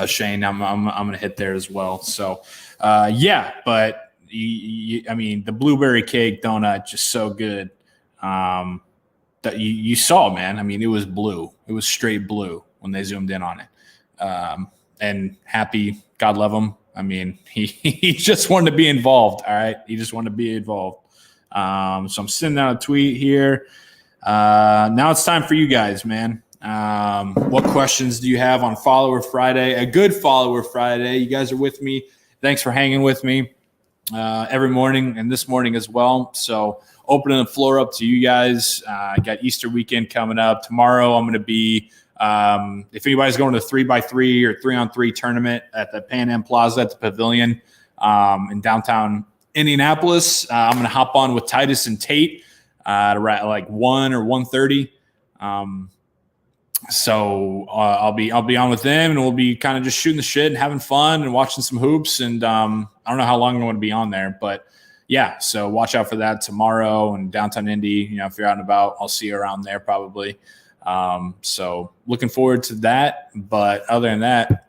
Shane, I'm gonna hit there as well. So, yeah, but I mean, the blueberry cake donut just so good. That you saw, man. I mean, it was blue. It was straight blue when they zoomed in on it. And Happy, God love him. I mean, he just wanted to be involved. All right, he just wanted to be involved. So I'm sending out a tweet here. Now it's time for you guys, man. What questions do you have on Follower Friday? A good Follower Friday. You guys are with me. Thanks for hanging with me every morning and this morning as well. So opening the floor up to you guys. I got Easter weekend coming up. Tomorrow I'm going to be, if anybody's going to 3x3 or 3-on-3 tournament at the Pan Am Plaza at the Pavilion in downtown Indianapolis, I'm going to hop on with Titus and Tate at like 1 or 1:30. So I'll be on with them, and we'll be kind of just shooting the shit and having fun and watching some hoops. And I don't know how long I'm going to be on there, but yeah. So watch out for that tomorrow in downtown Indy. If you're out and about, I'll see you around there probably. So looking forward to that. But other than that,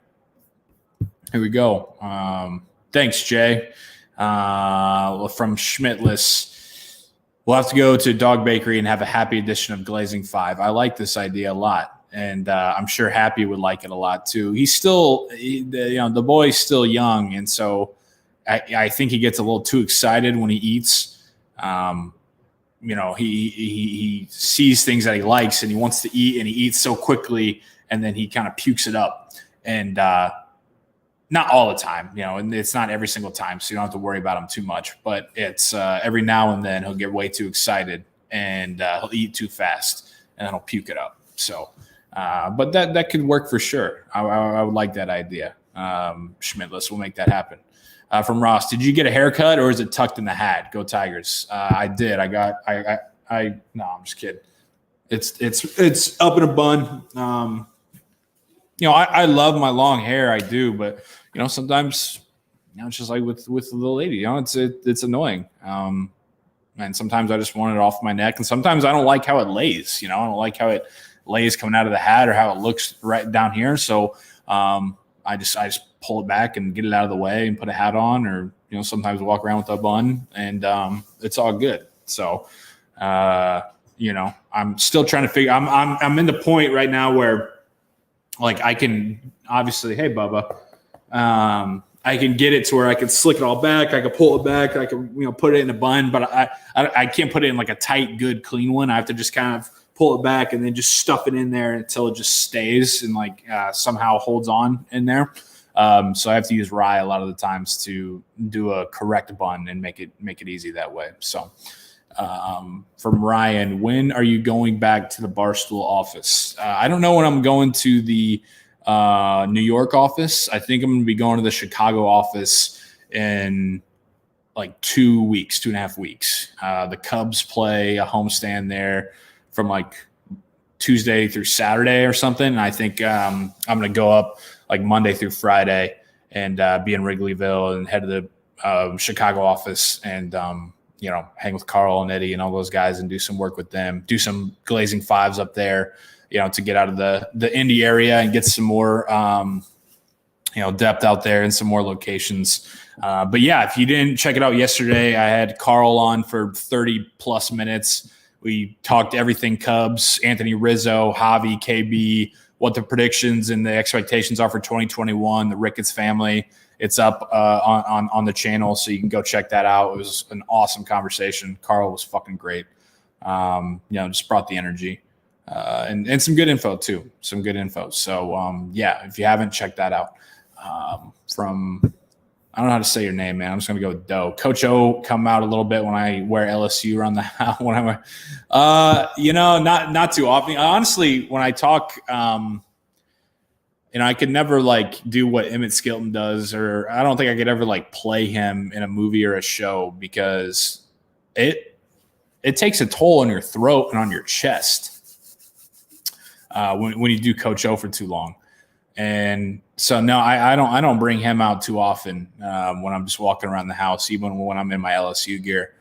here we go. Thanks, Jay. From Schmidtless. We'll have to go to Dog Bakery and have a Happy edition of Glazing 5. I like this idea a lot. And I'm sure Happy would like it a lot too. He's still, the boy's still young, and so I think he gets a little too excited when he eats. He sees things that he likes and he wants to eat, and he eats so quickly, and then he kind of pukes it up. And not all the time, and it's not every single time, so you don't have to worry about him too much. But it's every now and then he'll get way too excited, and he'll eat too fast, and then he'll puke it up. So. But that could work for sure. I would like that idea. Schmidtless, we'll make that happen. From Ross, did you get a haircut or is it tucked in the hat? Go Tigers. I did. No, I'm just kidding. It's up in a bun. I love my long hair. I do, but sometimes, it's just like with the lady, it's annoying. And sometimes I just want it off my neck, and sometimes I don't like how it lays. I don't like how it lays coming out of the hat or how it looks right down here. So I just pull it back and get it out of the way and put a hat on, or sometimes walk around with a bun, and it's all good. So I'm still trying to figure. I'm in the point right now where like I can obviously, hey Bubba, I can get it to where I can slick it all back. I can pull it back. I can put it in a bun, but I can't put it in like a tight, good, clean one. I have to just kind of pull it back and then just stuff it in there until it just stays and like somehow holds on in there. So I have to use rye a lot of the times to do a correct bun and make it easy that way. So from Ryan, when are you going back to the Barstool office? I don't know when I'm going to the New York office. I think I'm going to be going to the Chicago office in like 2.5 weeks. The Cubs play a homestand there from like Tuesday through Saturday or something. And I think I'm going to go up like Monday through Friday and be in Wrigleyville and head to the Chicago office and, hang with Carl and Eddie and all those guys and do some work with them, do some Glazing 5s up there, to get out of the Indy area and get some more, depth out there and some more locations. But yeah, if you didn't check it out yesterday, I had Carl on for 30 plus minutes. We talked everything Cubs, Anthony Rizzo, Javi, KB, what the predictions and the expectations are for 2021, the Ricketts family. It's up on the channel, so you can go check that out. It was an awesome conversation. Carl was fucking great. Just brought the energy and some good info too. Some good info. So if you haven't checked that out, from I don't know how to say your name, man. I'm just gonna go with Doe. Coach O come out a little bit when I wear LSU around the house. When I wear, not too often. Honestly, when I talk, I could never like do what Emmett Skilton does, or I don't think I could ever like play him in a movie or a show because it takes a toll on your throat and on your chest when you do Coach O for too long. And so no, I don't bring him out too often when I'm just walking around the house, even when I'm in my LSU gear.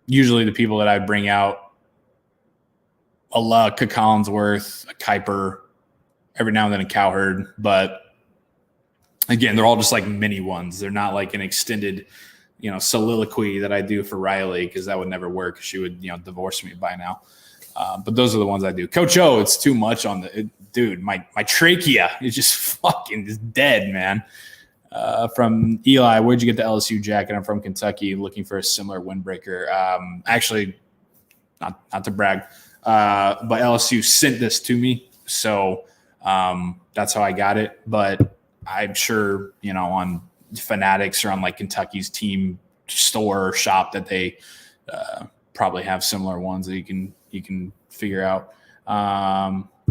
Usually the people that I bring out, a Collinsworth, a Kuiper, every now and then a Cowherd, but again, they're all just like mini ones. They're not like an extended, soliloquy that I do for Riley, because that would never work. She would, divorce me by now. But those are the ones I do. Coach O, it's too much on dude. My trachea is just fucking just dead, man. From Eli, where'd you get the LSU jacket? I'm from Kentucky, looking for a similar windbreaker. Actually, not to brag, but LSU sent this to me, so that's how I got it. But I'm sure on Fanatics or on like Kentucky's team store or shop that they probably have similar ones that you can figure out.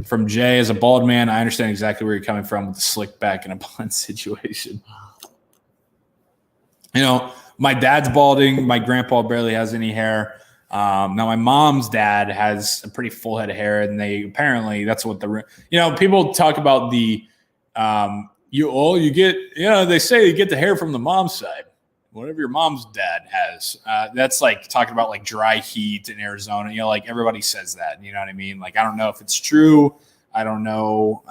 From Jay, as a bald man, I understand exactly where you're coming from with the slick back and a blunt situation. My dad's balding. My grandpa barely has any hair. Now my mom's dad has a pretty full head of hair, and they apparently that's what people talk about the they say you get the hair from the mom's side. Whatever your mom's dad has, that's like talking about like dry heat in Arizona. Like everybody says that. You know what I mean? Like I don't know if it's true. I don't know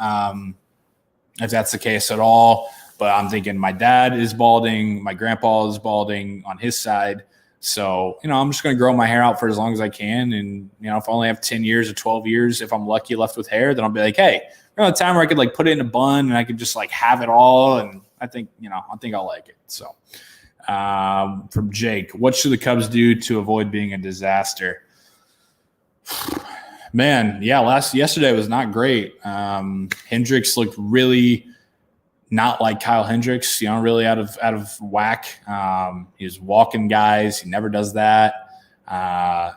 if that's the case at all. But I'm thinking my dad is balding, my grandpa is balding on his side. So, I'm just going to grow my hair out for as long as I can. And, if I only have 10 years or 12 years, if I'm lucky left with hair, then I'll be like, hey, a time where I could like put it in a bun and I could just like have it all. And I think I'll like it. So from Jake, what should the Cubs do to avoid being a disaster? Man, yeah, yesterday was not great. Hendricks looked really not like Kyle Hendricks, really out of whack. He was walking guys. He never does that.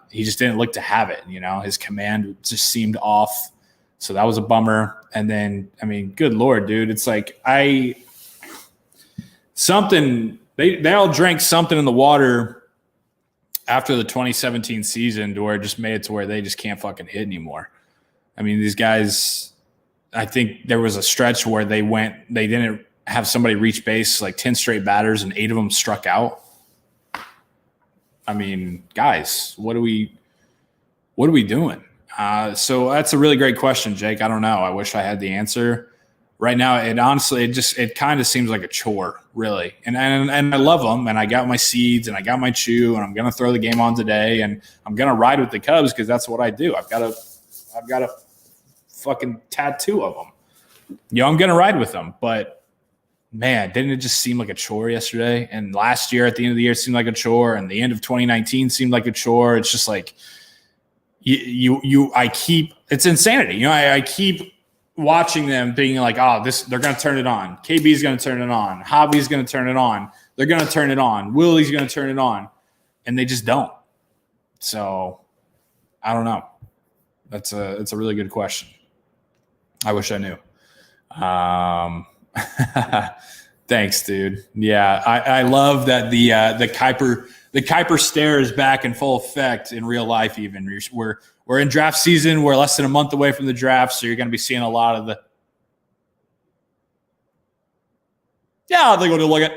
He just didn't look to have it. His command just seemed off. So that was a bummer. And then, good Lord, dude, it's like they all drank something in the water after the 2017 season to where it just made it to where they just can't fucking hit anymore. These guys, I think there was a stretch where they didn't have somebody reach base like 10 straight batters and 8 of them struck out. Guys, what are we doing? So that's a really great question, Jake. I don't know. I wish I had the answer right now. It kind of seems like a chore, really. And I love them, and I got my seeds and I got my chew, and I'm going to throw the game on today, and I'm going to ride with the Cubs because that's what I do. I've got a fucking tattoo of them. I'm going to ride with them. But, man, didn't it just seem like a chore yesterday? And last year at the end of the year seemed like a chore, and the end of 2019 seemed like a chore. It's just like it's insanity. I keep watching them being like, they're going to turn it on. KB's going to turn it on. Javi's going to turn it on. They're going to turn it on. Willie's going to turn it on. And they just don't. So, I don't know. It's a really good question. I wish I knew. Thanks, dude. Yeah, I love that the Kuiper stare is back in full effect in real life. Even we're in draft season. We're less than a month away from the draft, so you're going to be seeing a lot of the. Yeah, they're going to look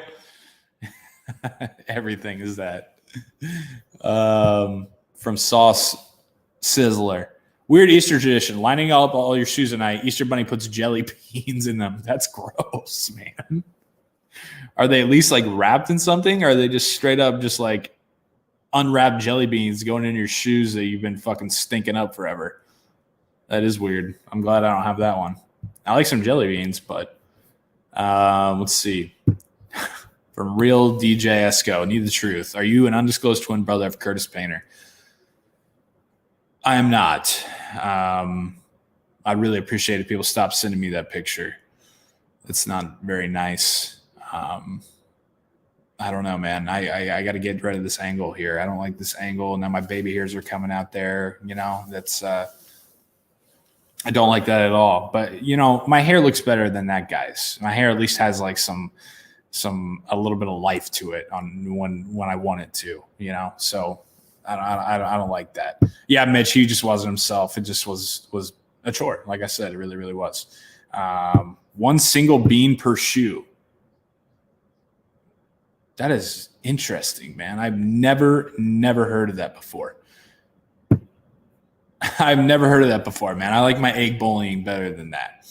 at everything. Is that from Sauce Sizzler? Weird Easter tradition, lining up all your shoes at night. Easter Bunny puts jelly beans in them. That's gross, man. Are they at least like wrapped in something? Or are they just straight up just like unwrapped jelly beans going in your shoes that you've been fucking stinking up forever? That is weird. I'm glad I don't have that one. I like some jelly beans, but let's see. From Real DJ Esco, need the truth. Are you an undisclosed twin brother of Curtis Painter? I am not. I really appreciate it. People stop sending me that picture. It's not very nice. I don't know, man. I got to get rid of this angle here. I don't like this angle. Now my baby hairs are coming out there. That's I don't like that at all. But my hair looks better than that guy's. My hair at least has like a little bit of life to it on when I want it to. So. I don't like that. Yeah, Mitch, he just wasn't himself. It just was a chore. Like I said, it really, really was. One single bean per shoe. That is interesting, man. I've never heard of that before. I've never heard of that before, man. I like my egg bullying better than that.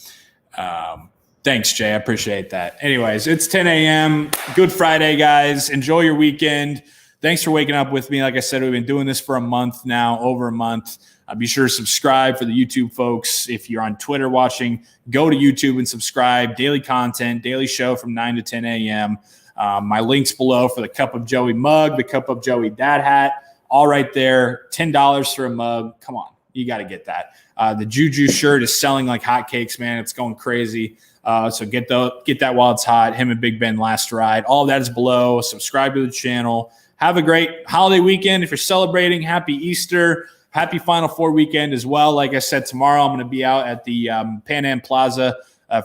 Thanks, Jay. I appreciate that. Anyways, it's 10 a.m. Good Friday, guys. Enjoy your weekend. Thanks for waking up with me. Like I said, we've been doing this for a month now, over a month. Be sure to subscribe for the YouTube folks. If you're on Twitter watching, go to YouTube and subscribe. Daily content, daily show from 9 to 10 a.m. My links below for the Cup of Joey mug, the Cup of Joey dad hat, all right there. $10 for a mug. Come on, you got to get that. The Juju shirt is selling like hotcakes, man. It's going crazy. So get that while it's hot. Him and Big Ben last ride. All of that is below. Subscribe to the channel. Have a great holiday weekend. If you're celebrating, happy Easter. Happy Final Four weekend as well. Like I said, tomorrow I'm going to be out at the Pan Am Plaza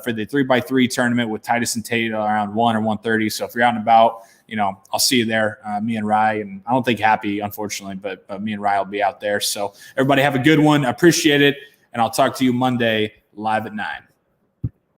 for the 3x3 tournament with Titus and Tate around 1 or 1:30. So if you're out and about, I'll see you there. Me and Rye, and I don't think Happy, unfortunately, but me and Rye will be out there. So everybody have a good one. I appreciate it, and I'll talk to you Monday live at 9.